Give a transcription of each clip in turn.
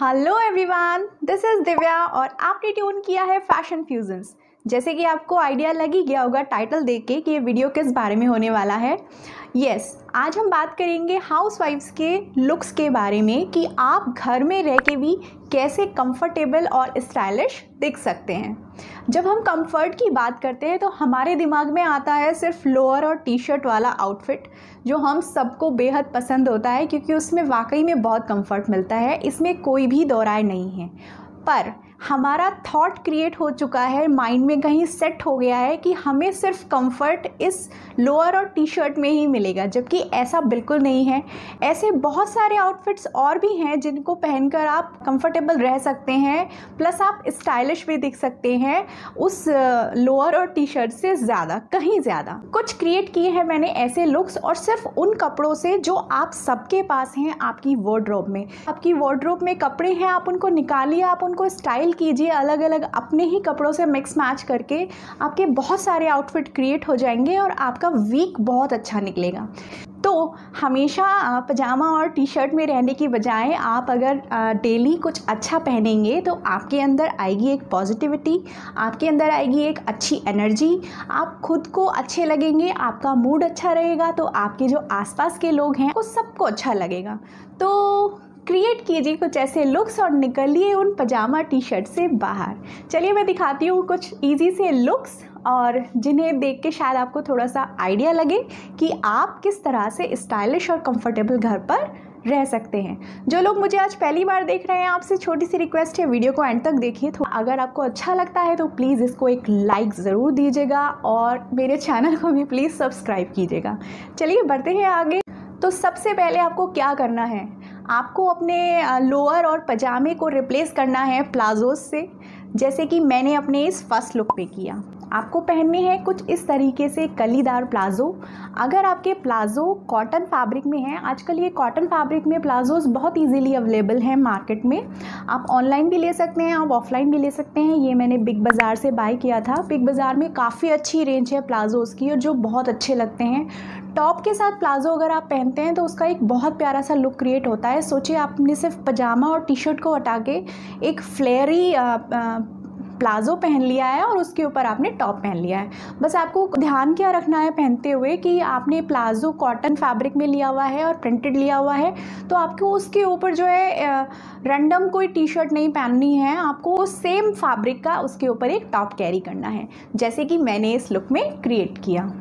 Hello everyone, this is Divya और आपने tune किया है फैशन फ्यूजन्स। जैसे कि आपको आइडिया लग ही गया होगा टाइटल देख के कि ये वीडियो किस बारे में होने वाला है। आज हम बात करेंगे हाउसवाइफ्स के लुक्स के बारे में कि आप घर में रह के भी कैसे कंफर्टेबल और स्टाइलिश दिख सकते हैं। जब हम कंफर्ट की बात करते हैं तो हमारे दिमाग में आता है सिर्फ लोअर और टी शर्ट वाला आउटफिट, जो हम सबको बेहद पसंद होता है क्योंकि उसमें वाकई में बहुत कंफर्ट मिलता है, इसमें कोई भी दो राय नहीं है। पर हमारा थॉट क्रिएट हो चुका है, माइंड में कहीं सेट हो गया है कि हमें सिर्फ कंफर्ट इस लोअर और टी शर्ट में ही मिलेगा, जबकि ऐसा बिल्कुल नहीं है। ऐसे बहुत सारे आउटफिट्स और भी हैं जिनको पहनकर आप कंफर्टेबल रह सकते हैं, प्लस आप स्टाइलिश भी दिख सकते हैं उस लोअर और टी शर्ट से ज़्यादा, कहीं ज़्यादा। कुछ क्रिएट किए हैं मैंने ऐसे लुक्स, और सिर्फ उन कपड़ों से जो आप सबके पास हैं आपकी वार्डरोब में। आपकी वार्डरोब में कपड़े हैं, आप उनको निकालिए, आप उनको स्टाइल कीजिए, अलग अलग अपने ही कपड़ों से मिक्स मैच करके आपके बहुत सारे आउटफिट क्रिएट हो जाएंगे और आपका वीक बहुत अच्छा निकलेगा। तो हमेशा पजामा और टी शर्ट में रहने की बजाय आप अगर डेली कुछ अच्छा पहनेंगे तो आपके अंदर आएगी एक पॉजिटिविटी, आपके अंदर आएगी एक अच्छी एनर्जी, आप खुद को अच्छे लगेंगे, आपका मूड अच्छा रहेगा, तो आपके जो आसपास के लोग हैं वो सबको अच्छा लगेगा। तो क्रिएट कीजिए कुछ ऐसे लुक्स और निकलिए उन पजामा टी शर्ट से बाहर। चलिए मैं दिखाती हूँ कुछ इजी से लुक्स, और जिन्हें देख के शायद आपको थोड़ा सा आइडिया लगे कि आप किस तरह से स्टाइलिश और कंफर्टेबल घर पर रह सकते हैं। जो लोग मुझे आज पहली बार देख रहे हैं, आपसे छोटी सी रिक्वेस्ट है, वीडियो को एंड तक देखिए। तो अगर आपको अच्छा लगता है तो प्लीज़ इसको एक लाइक ज़रूर दीजिएगा और मेरे चैनल को भी प्लीज़ सब्सक्राइब कीजिएगा। चलिए बढ़ते हैं आगे। तो सबसे पहले आपको क्या करना है, आपको अपने लोअर और पजामे को रिप्लेस करना है प्लाजोज से, जैसे कि मैंने अपने इस फर्स्ट लुक पे किया। आपको पहनने हैं कुछ इस तरीके से कलीदार प्लाज़ो। अगर आपके प्लाज़ो कॉटन फैब्रिक में हैं, आजकल ये कॉटन फैब्रिक में प्लाज़ोज़ बहुत इजीली अवेलेबल हैं मार्केट में। आप ऑनलाइन भी ले सकते हैं, आप ऑफलाइन भी ले सकते हैं। ये मैंने बिग बाज़ार से बाय किया था। बिग बाज़ार में काफ़ी अच्छी रेंज है प्लाज़ोज़ की और जो बहुत अच्छे लगते हैं। टॉप के साथ प्लाज़ो अगर आप पहनते हैं तो उसका एक बहुत प्यारा सा लुक क्रिएट होता है। सोचिए आपने सिर्फ पजामा और टी शर्ट को हटा के एक फ्लेयरी प्लाज़ो पहन लिया है और उसके ऊपर आपने टॉप पहन लिया है। बस आपको ध्यान क्या रखना है पहनते हुए कि आपने प्लाज़ो कॉटन फैब्रिक में लिया हुआ है और प्रिंटेड लिया हुआ है, तो आपको उसके ऊपर जो है रैंडम कोई टी शर्ट नहीं पहननी है, आपको सेम फैब्रिक का उसके ऊपर एक टॉप कैरी करना है, जैसे कि मैंने इस लुक में क्रिएट किया।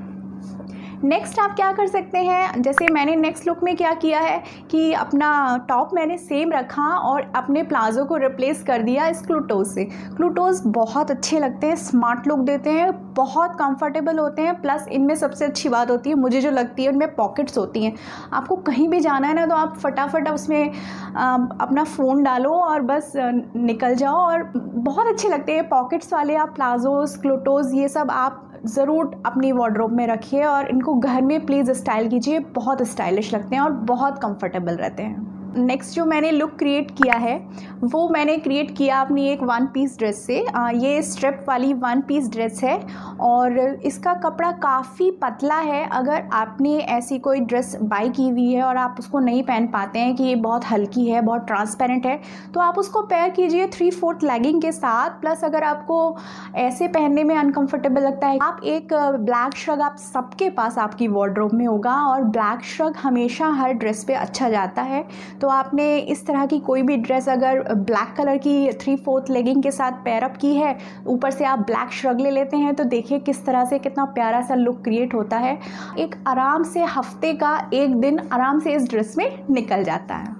नेक्स्ट आप क्या कर सकते हैं, जैसे मैंने नेक्स्ट लुक में क्या किया है कि अपना टॉप मैंने सेम रखा और अपने प्लाज़ो को रिप्लेस कर दिया इस क्लूटोज से। क्लूटोज बहुत अच्छे लगते हैं, स्मार्ट लुक देते हैं, बहुत कंफर्टेबल होते हैं, प्लस इनमें सबसे अच्छी बात होती है मुझे जो लगती है, उनमें पॉकेट्स होती हैं। आपको कहीं भी जाना है ना तो आप फटाफट उसमें अपना फ़ोन डालो और बस निकल जाओ, और बहुत अच्छे लगते हैं पॉकेट्स वाले। आप प्लाज़ोज़, क्लूटोज, ये सब आप ज़रूर अपनी वार्डरोब में रखिए और इनको घर में प्लीज़ स्टाइल कीजिए, बहुत स्टाइलिश लगते हैं और बहुत कंफर्टेबल रहते हैं। नेक्स्ट जो मैंने लुक क्रिएट किया है वो मैंने क्रिएट किया अपनी एक वन पीस ड्रेस से। ये स्ट्रिप वाली वन पीस ड्रेस है और इसका कपड़ा काफ़ी पतला है। अगर आपने ऐसी कोई ड्रेस बाय की हुई है और आप उसको नहीं पहन पाते हैं कि ये बहुत हल्की है, बहुत ट्रांसपेरेंट है, तो आप उसको पेयर कीजिए 3/4 लेगिंग के साथ। प्लस अगर आपको ऐसे पहनने में अनकम्फर्टेबल लगता है, आप एक ब्लैक श्रग आप सबके पास आपकी वार्डरोब में होगा और ब्लैक श्रग हमेशा हर ड्रेस पे अच्छा जाता है। तो आपने इस तरह की कोई भी ड्रेस अगर ब्लैक कलर की 3/4 लेगिंग के साथ पेयर अप की है, ऊपर से आप ब्लैक श्रग ले लेते हैं, तो देखिए किस तरह से कितना प्यारा सा लुक क्रिएट होता है। एक आराम से हफ्ते का एक दिन आराम से इस ड्रेस में निकल जाता है।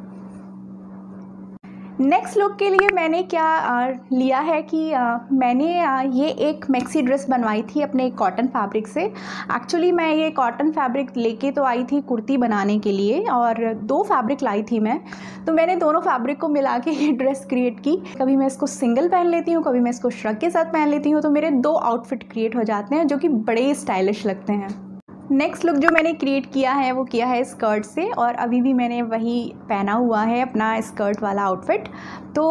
नेक्स्ट लुक के लिए मैंने क्या लिया है कि मैंने ये एक मैक्सी ड्रेस बनवाई थी अपने कॉटन फैब्रिक से। एक्चुअली मैं ये कॉटन फैब्रिक लेके तो आई थी कुर्ती बनाने के लिए, और 2 फैब्रिक लाई थी मैं, तो मैंने दोनों फैब्रिक को मिला के ये ड्रेस क्रिएट की। कभी मैं इसको सिंगल पहन लेती हूँ, कभी मैं इसको श्रग के साथ पहन लेती हूँ, तो मेरे 2 आउटफिट क्रिएट हो जाते हैं जो कि बड़े स्टाइलिश लगते हैं। नेक्स्ट लुक जो मैंने क्रिएट किया है वो किया है स्कर्ट से, और अभी भी मैंने वही पहना हुआ है अपना स्कर्ट वाला आउटफिट। तो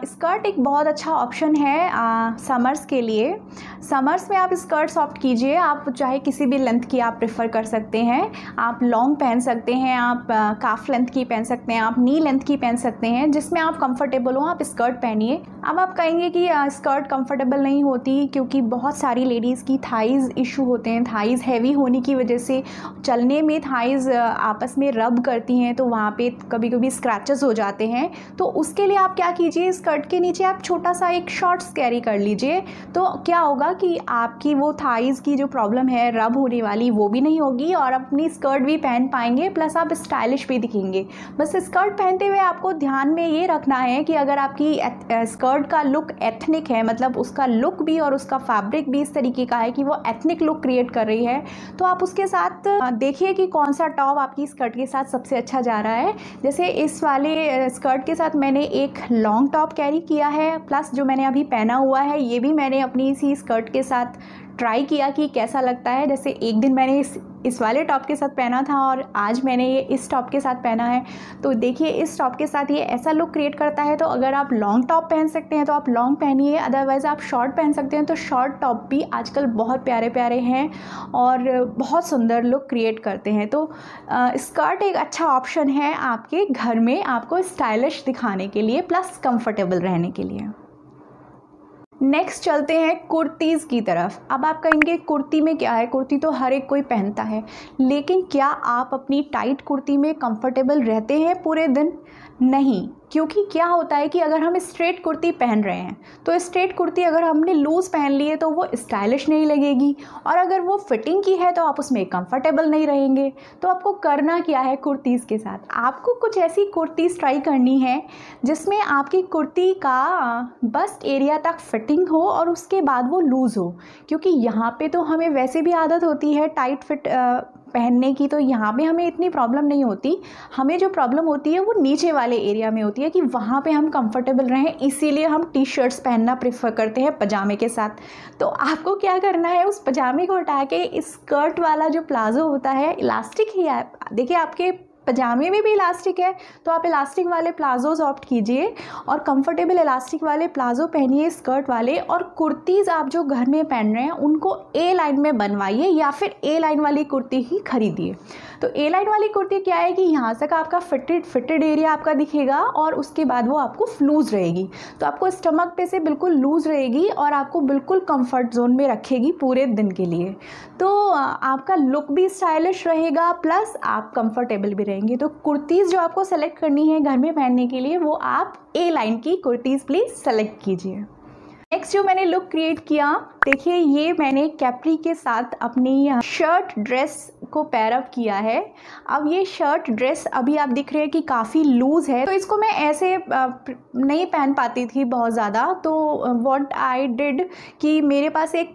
स्कर्ट एक बहुत अच्छा ऑप्शन है समर्स के लिए। समर्स में आप स्कर्ट्स ऑप्ट कीजिए, आप चाहे किसी भी लेंथ की आप प्रेफर कर सकते हैं। आप लॉन्ग पहन सकते हैं, आप काफ लेंथ की पहन सकते हैं, आप नी लेंथ की पहन सकते हैं, जिसमें आप कंफर्टेबल हो आप स्कर्ट पहनिए। अब आप कहेंगे कि स्कर्ट कंफर्टेबल नहीं होती क्योंकि बहुत सारी लेडीज़ की थाइज़ इशू होते हैं, थाइज़ हैवी होने की वजह से चलने में थाइज़ आपस में रब करती हैं, तो वहाँ पे कभी कभी स्क्रैचेस हो जाते हैं। तो उसके लिए आप क्या कीजिए, स्कर्ट के नीचे आप छोटा सा एक शॉर्ट्स कैरी कर लीजिए। तो क्या होगा कि आपकी वो थाइज़ की जो प्रॉब्लम है रब होने वाली वो भी नहीं होगी, और अपनी स्कर्ट भी पहन पाएंगे, प्लस आप स्टाइलिश भी दिखेंगे। बस स्कर्ट पहनते हुए आपको ध्यान में ये रखना है कि अगर आपकी स्कर्ट का लुक एथनिक है, मतलब उसका लुक भी और उसका फैब्रिक भी इस तरीके का है कि वो एथनिक लुक क्रिएट कर रही है, तो आप उसके साथ देखिए कि कौन सा टॉप आपकी स्कर्ट के साथ सबसे अच्छा जा रहा है। जैसे इस वाले स्कर्ट के साथ मैंने एक लॉन्ग टॉप कैरी किया है, प्लस जो मैंने अभी पहना हुआ है ये भी मैंने अपनी इसी स्कर्ट के साथ ट्राई किया कि कैसा लगता है। जैसे एक दिन मैंने इस वाले टॉप के साथ पहना था और आज मैंने ये इस टॉप के साथ पहना है, तो देखिए इस टॉप के साथ ये ऐसा लुक क्रिएट करता है। तो अगर आप लॉन्ग टॉप पहन सकते हैं तो आप लॉन्ग पहनिए, अदरवाइज़ आप शॉर्ट पहन सकते हैं। तो शॉर्ट टॉप भी आजकल बहुत प्यारे प्यारे हैं और बहुत सुंदर लुक क्रिएट करते हैं। तो स्कर्ट एक अच्छा ऑप्शन है आपके घर में आपको स्टाइलिश दिखाने के लिए, प्लस कंफर्टेबल रहने के लिए। नेक्स्ट चलते हैं कुर्तीज़ की तरफ। अब आप कहेंगे कुर्ती में क्या है, कुर्ती तो हर एक कोई पहनता है, लेकिन क्या आप अपनी टाइट कुर्ती में कंफर्टेबल रहते हैं पूरे दिन? नहीं, क्योंकि क्या होता है कि अगर हम स्ट्रेट कुर्ती पहन रहे हैं तो स्ट्रेट कुर्ती अगर हमने लूज़ पहन ली है तो वो स्टाइलिश नहीं लगेगी, और अगर वो फिटिंग की है तो आप उसमें कंफर्टेबल नहीं रहेंगे। तो आपको करना क्या है कुर्तीज़ के साथ, आपको कुछ ऐसी कुर्तीज़ ट्राई करनी है जिसमें आपकी कुर्ती का बस्ट एरिया तक फिटिंग हो और उसके बाद वो लूज़ हो। क्योंकि यहाँ पे तो हमें वैसे भी आदत होती है टाइट फिट पहनने की, तो यहाँ पे हमें इतनी प्रॉब्लम नहीं होती। हमें जो प्रॉब्लम होती है वो नीचे वाले एरिया में होती है कि वहाँ पे हम कंफर्टेबल रहें, इसीलिए हम टी शर्ट्स पहनना प्रेफर करते हैं पजामे के साथ। तो आपको क्या करना है, उस पजामे को हटा के स्कर्ट वाला जो प्लाजो होता है, इलास्टिक ही है, देखिए आपके पजामे में भी इलास्टिक है, तो आप इलास्टिक वाले प्लाजोज ऑप्ट कीजिए और कंफर्टेबल इलास्टिक वाले प्लाजो पहनिए स्कर्ट वाले। और कुर्तीज़ आप जो घर में पहन रहे हैं उनको ए लाइन में बनवाइए या फिर ए लाइन वाली कुर्ती ही खरीदिए। तो ए लाइन वाली कुर्ती क्या है कि यहाँ तक आपका फिटेड एरिया आपका दिखेगा और उसके बाद वो आपको लूज़ रहेगी, तो आपको स्टमक पे से बिल्कुल लूज़ रहेगी और आपको बिल्कुल कंफर्ट जोन में रखेगी पूरे दिन के लिए। तो आपका लुक भी स्टाइलिश रहेगा, प्लस आप कंफर्टेबल भी रहेंगे। तो कुर्तीज़ जो आपको सेलेक्ट करनी है घर में पहनने के लिए वो आप ए लाइन की कुर्तीज़ प्लीज़ सेलेक्ट कीजिए। नेक्स्ट जो मैंने लुक क्रिएट किया, देखिए ये मैंने कैप्री के साथ अपनी शर्ट ड्रेस को पैर अप किया है। अब ये शर्ट ड्रेस अभी आप दिख रहे हैं कि काफ़ी लूज़ है, तो इसको मैं ऐसे नहीं पहन पाती थी बहुत ज़्यादा। तो व्हाट आई डिड कि मेरे पास एक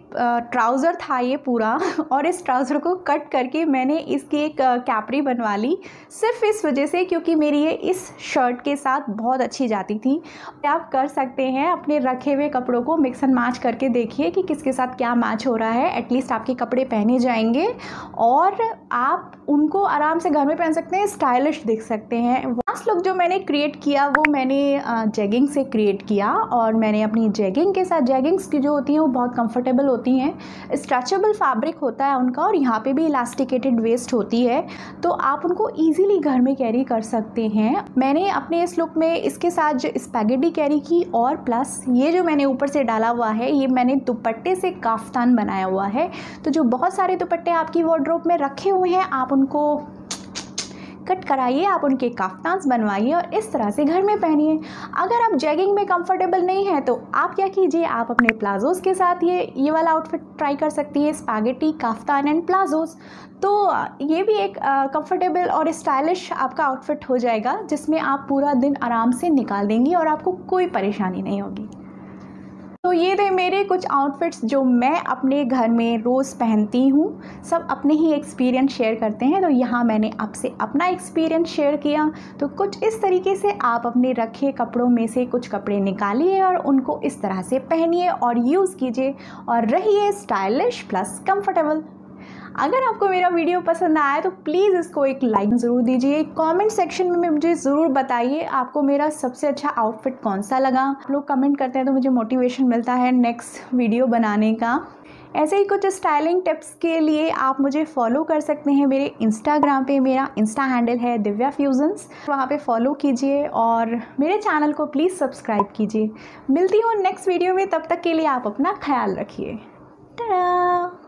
ट्राउज़र था ये पूरा, और इस ट्राउज़र को कट करके मैंने इसकी एक कैप्री बनवा ली, सिर्फ इस वजह से क्योंकि मेरी ये इस शर्ट के साथ बहुत अच्छी जाती थी। आप कर सकते हैं अपने रखे हुए कपड़ों को मिक्स एंड मैच करके देखिए कि किसके साथ क्या मैच हो रहा है। एटलीस्ट आपके कपड़े पहने जाएंगे और आप उनको आराम से घर में पहन सकते हैं, स्टाइलिश दिख सकते हैं। लास्ट लुक जो मैंने क्रिएट किया वो मैंने जैगिंग से क्रिएट किया, और मैंने अपनी जैगिंग के साथ, जैगिंग्स की जो होती हैं वो बहुत कंफर्टेबल होती हैं, स्ट्रेचेबल फैब्रिक होता है उनका, और यहाँ पे भी इलास्टिकेटेड वेस्ट होती है, तो आप उनको ईजिली घर में कैरी कर सकते हैं। मैंने अपने इस लुक में इसके साथ जो स्पैगेटी कैरी की, और प्लस ये जो मैंने ऊपर से डाला हुआ है ये मैंने दुपट्टे से काफ्तान बनाया हुआ है। तो जो बहुत सारे दुपट्टे आपकी वार्डरोब में रखे हुए हैं आप उनको कट कराइए, आप उनके काफ्तान्स बनवाइए और इस तरह से घर में पहनिए। अगर आप जैगिंग में कंफर्टेबल नहीं है तो आप क्या कीजिए, आप अपने प्लाजोज़ के साथ ये वाला आउटफिट ट्राई कर सकती है, स्पैगेटी काफ्तान एंड प्लाजोज़। तो ये भी एक कंफर्टेबल और स्टाइलिश आपका आउटफिट हो जाएगा जिसमें आप पूरा दिन आराम से निकाल देंगी और आपको कोई परेशानी नहीं होगी। तो ये थे मेरे कुछ आउटफिट्स जो मैं अपने घर में रोज़ पहनती हूँ। सब अपने ही एक्सपीरियंस शेयर करते हैं, तो यहाँ मैंने आपसे अपना एक्सपीरियंस शेयर किया। तो कुछ इस तरीके से आप अपने रखे कपड़ों में से कुछ कपड़े निकालिए और उनको इस तरह से पहनिए और यूज़ कीजिए और रहिए स्टाइलिश प्लस कंफर्टेबल। अगर आपको मेरा वीडियो पसंद आया तो प्लीज़ इसको एक लाइक ज़रूर दीजिए। कमेंट सेक्शन में मुझे ज़रूर बताइए आपको मेरा सबसे अच्छा आउटफिट कौन सा लगा। आप लोग कमेंट करते हैं तो मुझे मोटिवेशन मिलता है नेक्स्ट वीडियो बनाने का। ऐसे ही कुछ स्टाइलिंग टिप्स के लिए आप मुझे फॉलो कर सकते हैं मेरे इंस्टाग्राम पे। मेरा इंस्टा हैंडल है दिव्या फ्यूजन्स, वहाँ पे फॉलो कीजिए और मेरे चैनल को प्लीज़ सब्सक्राइब कीजिए। मिलती हूँ नेक्स्ट वीडियो में, तब तक के लिए आप अपना ख्याल रखिए। टाटा।